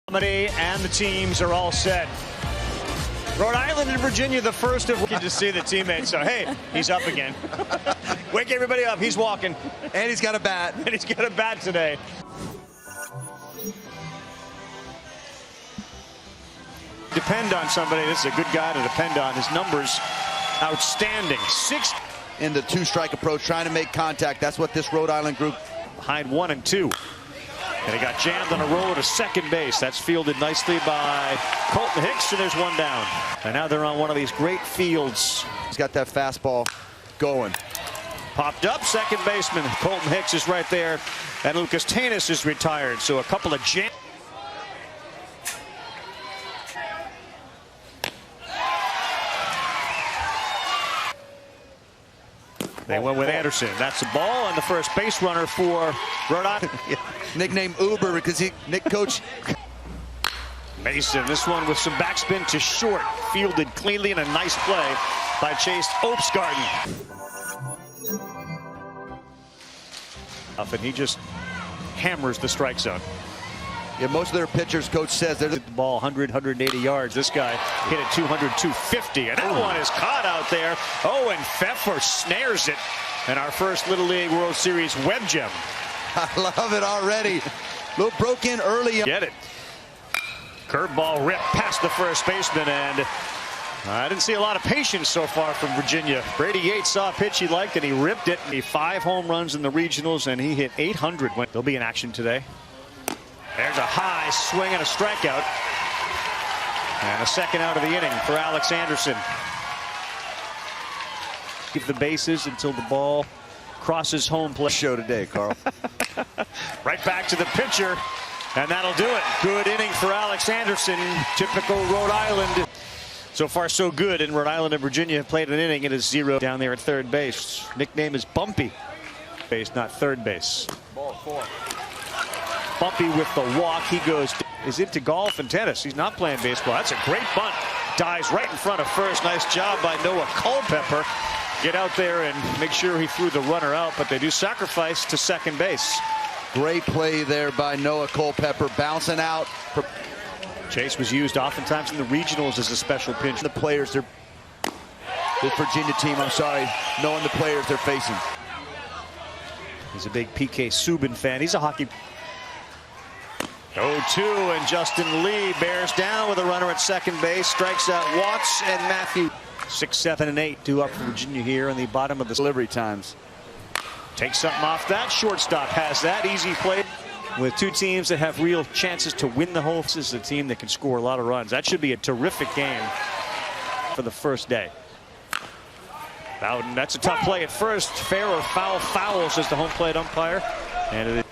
And the teams are all set. Rhode Island and Virginia, the first of... You can just see the teammates. So, hey, he's up again. Wake everybody up. He's walking. And he's got a bat. And he's got a bat today. Depend on somebody. This is a good guy to depend on. His numbers outstanding. 6 in the two-strike approach, trying to make contact. That's what this Rhode Island group... Behind 1 and 2. And he got jammed on a roll to second base. That's fielded nicely by Colton Hicks, and there's one down. And now they're on one of these great fields. He's got that fastball going. Popped up, second baseman Colton Hicks is right there, and Lucas Tanis is retired. So a couple of jams. They went with Anderson. That's the ball, and the first base runner for Rhode Island. Nicknamed Uber because Nick coach. Mason, this one with some backspin to short. Fielded cleanly and a nice play by Chase Opsgarden. And he just hammers the strike zone. Yeah, most of their pitchers, coach says they're the ball 100, 180 yards. This guy hit it 200, 250. And that one is caught out there. Oh, and Pfeffer snares it. And our first Little League World Series web gem. I love it already. Little broke in early. Get it. Curveball ripped past the first baseman, and I didn't see a lot of patience so far from Virginia. Brady Yates saw a pitch he liked, and he ripped it. 5 home runs in the regionals, and he hit 800. They'll be in action today. There's a high swing and a strikeout. And a second out of the inning for Alex Anderson. Give the bases until the ball crosses home plate. Show today, Carl. Right back to the pitcher, and that'll do it. Good inning for Alex Anderson. Typical Rhode Island. So far, so good. And Rhode Island and Virginia have played an inning. It is 0 down there at third base. Nickname is Bumpy. Base, not third base. Ball 4. Bumpy with the walk. He is into golf and tennis. He's not playing baseball. That's a great bunt. Dives right in front of first. Nice job by Noah Culpepper. Get out there and make sure he threw the runner out, but they do sacrifice to second base. Great play there by Noah Culpepper, bouncing out. Chase was used oftentimes in the regionals as a special pinch. The players, this Virginia team, I'm sorry, knowing the players they're facing. He's a big PK Subban fan. He's a hockey. 0-2, and Justin Lee bears down with a runner at second base. Strikes out Watts and Matthew. 6, 7, and 8 due up for Virginia here in the bottom of the delivery times. Take something off that. Shortstop has that. Easy play. With two teams that have real chances to win the whole. This is a team that can score a lot of runs. That should be a terrific game for the first day. Bowden, that's a tough play at first. Fair or foul? Foul, says the home plate umpire. And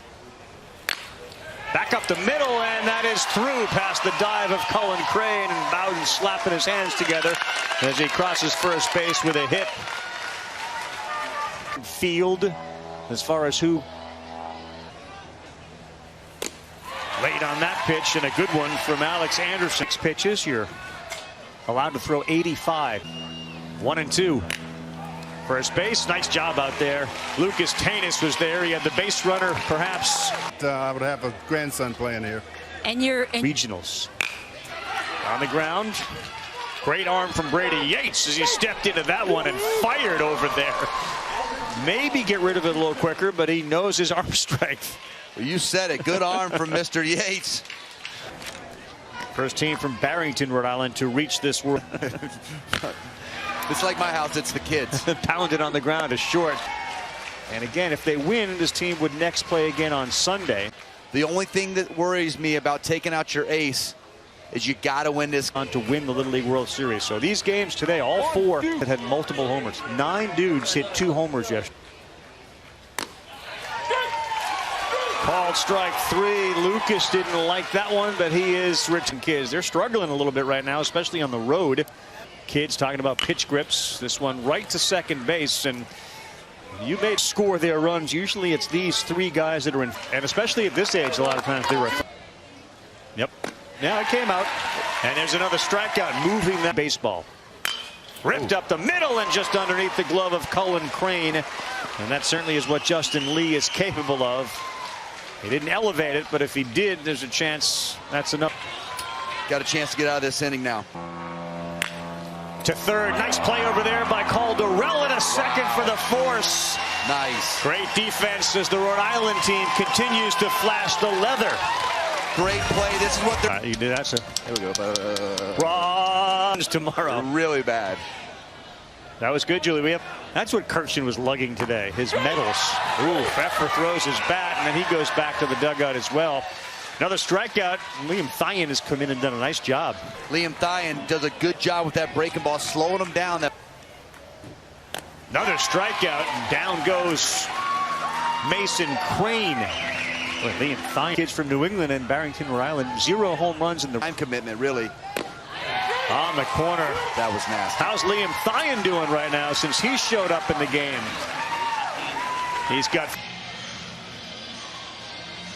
back up the middle, and that is through past the dive of Cullen Crane, and Bowden slapping his hands together as he crosses first base with a hit. Field, as far as who late on that pitch, and a good one from Alex Anderson. 6 pitches, you're allowed to throw 85. 1 and 2. First base, nice job out there. Lucas Tanis was there. He had the base runner, perhaps. I would have a grandson playing here. And you're in regionals. On the ground. Great arm from Brady Yates as he stepped into that one and fired over there. Maybe get rid of it a little quicker, but he knows his arm strength. Well, you said it. Good arm from Mr. Yates. First team from Barrington, Rhode Island to reach this world. It's like my house, it's the kids. Pounded on the ground is short. And again, if they win, this team would next play again on Sunday. The only thing that worries me about taking out your ace is you got to win this. On to win the Little League World Series. So these games today, all 4 that had multiple homers. 9 dudes hit 2 homers yesterday. Called strike 3. Lucas didn't like that one, but he is rich and kids. They're struggling a little bit right now, especially on the road. Kids talking about pitch grips. This one right to second base, and you may score their runs. Usually it's these 3 guys that are in, and especially at this age, a lot of times they were. Yep. Yeah, it came out. And there's another strikeout, moving that baseball. Ripped up the middle and just underneath the glove of Cullen Crane. And that certainly is what Justin Lee is capable of. He didn't elevate it, but if he did, there's a chance that's enough. Got a chance to get out of this inning now. To third. Nice play over there by Calderell, and a second for the force. Nice. Great defense as the Rhode Island team continues to flash the leather. Great play. This is what they're... You did that, sir. There we go. Runs tomorrow. Really bad. That was good, Julie. That's what Kirkshin was lugging today, his medals. Ooh, Pfeffer throws his bat, and then he goes back to the dugout as well. Another strikeout. Liam Thien has come in and done a nice job. Liam Thien does a good job with that breaking ball, slowing him down. Another strikeout, and down goes Mason Crane. Boy, Liam Thien, kids from New England and Barrington, Rhode Island, 0 home runs in the time commitment, really. On the corner. That was nasty. How's Liam Thien doing right now since he showed up in the game? He's got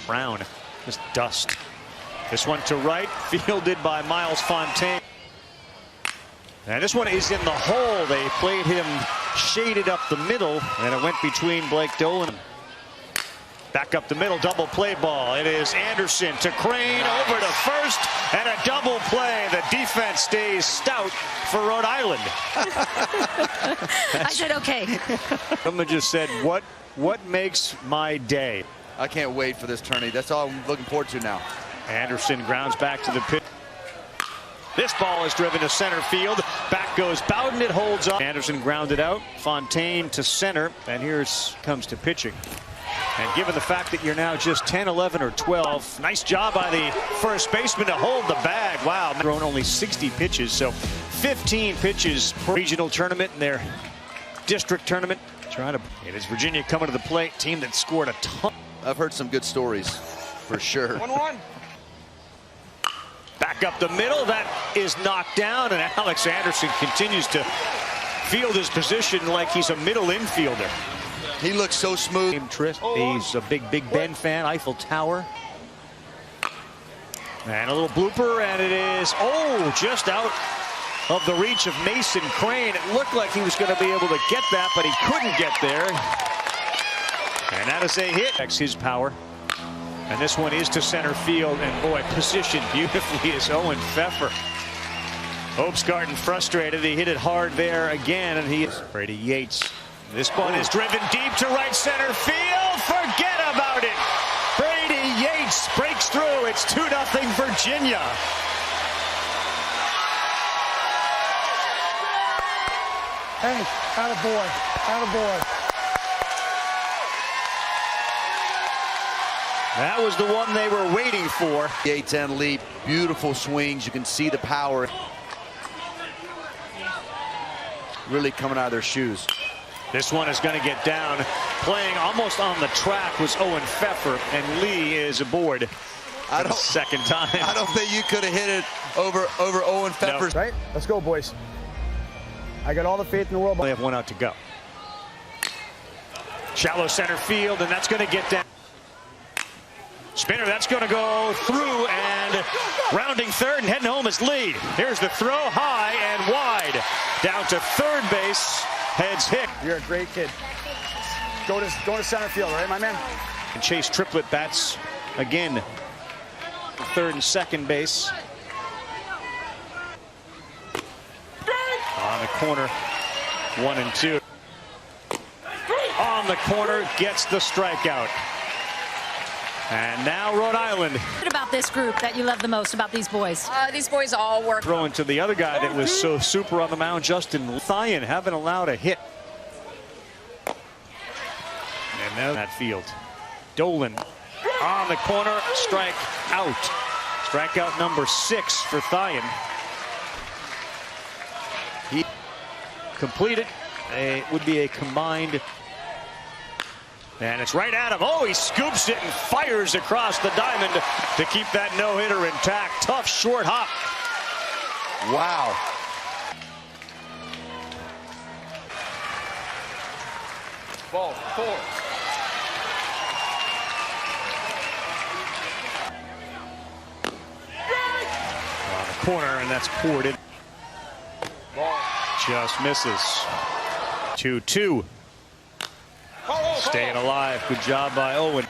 Brown. Just dust. This one to right, fielded by Miles Fontaine. And this one is in the hole. They played him shaded up the middle, and it went between Blake Dolan. Back up the middle, double play ball. It is Anderson to Crane, over to first, and a double play. The defense stays stout for Rhode Island. I said okay. Someone just said, what makes my day? I can't wait for this tourney. That's all I'm looking forward to now. Anderson grounds back to the pitch. This ball is driven to center field. Back goes Bowden. It holds up. Anderson grounded out. Fontaine to center. And here comes to pitching. And given the fact that you're now just 10, 11, or 12, nice job by the first baseman to hold the bag. Wow, thrown only 60 pitches, so 15 pitches per regional tournament in their district tournament. It is Virginia coming to the plate, team that scored a ton. I've heard some good stories, for sure. 1-1. Back up the middle, that is knocked down, and Alex Anderson continues to field his position like he's a middle infielder. He looks so smooth. He's a big Ben fan. Eiffel Tower. And a little blooper, and it is, just out of the reach of Mason Crane. It looked like he was going to be able to get that, but he couldn't get there. And that is a hit. That's his power. And this one is to center field, and boy, positioned beautifully is Owen Pfeffer. Hope's Garden frustrated. He hit it hard there again, and he is Brady Yates. This one is driven deep to right center field. Forget about it. Brady Yates breaks through. It's 2-0 Virginia. Hey, attaboy, attaboy. That was the one they were waiting for. Yates and lead, beautiful swings. You can see the power really coming out of their shoes. This one is going to get down. Playing almost on the track was Owen Pfeffer, and Lee is aboard for the second time. I don't think you could have hit it over Owen Pfeffer. Right? Let's go, boys. I got all the faith in the world. They have one out to go. Shallow center field, and that's going to get down. Spinner, that's going to go through, and rounding third and heading home is Lee. Here's the throw, high and wide. Down to third base, heads Hick. You're a great kid. Go to center field, all right, my man? And Chase Triplett bats again. Third and second base. On the corner, 1 and 2. On the corner, gets the strikeout. And now Rhode Island. What about this group that you love the most about these boys? These boys all work. Throwing to the other guy that was so super on the mound, Justin Thien, haven't allowed a hit. And now that field. Dolan on the corner, strike out. Strikeout number 6 for Thien. He completed. It would be a combined. And it's right at him. Oh, he scoops it and fires across the diamond to keep that no-hitter intact. Tough short hop. Wow. Ball 4. On the corner, and that's poured in. Ball. Just misses. 2-2. Staying alive. Good job by Owen.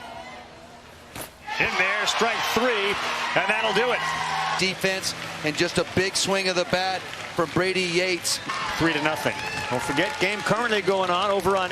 In there, strike 3, and that'll do it. Defense and just a big swing of the bat from Brady Yates. 3-0. Don't forget, game currently going on over on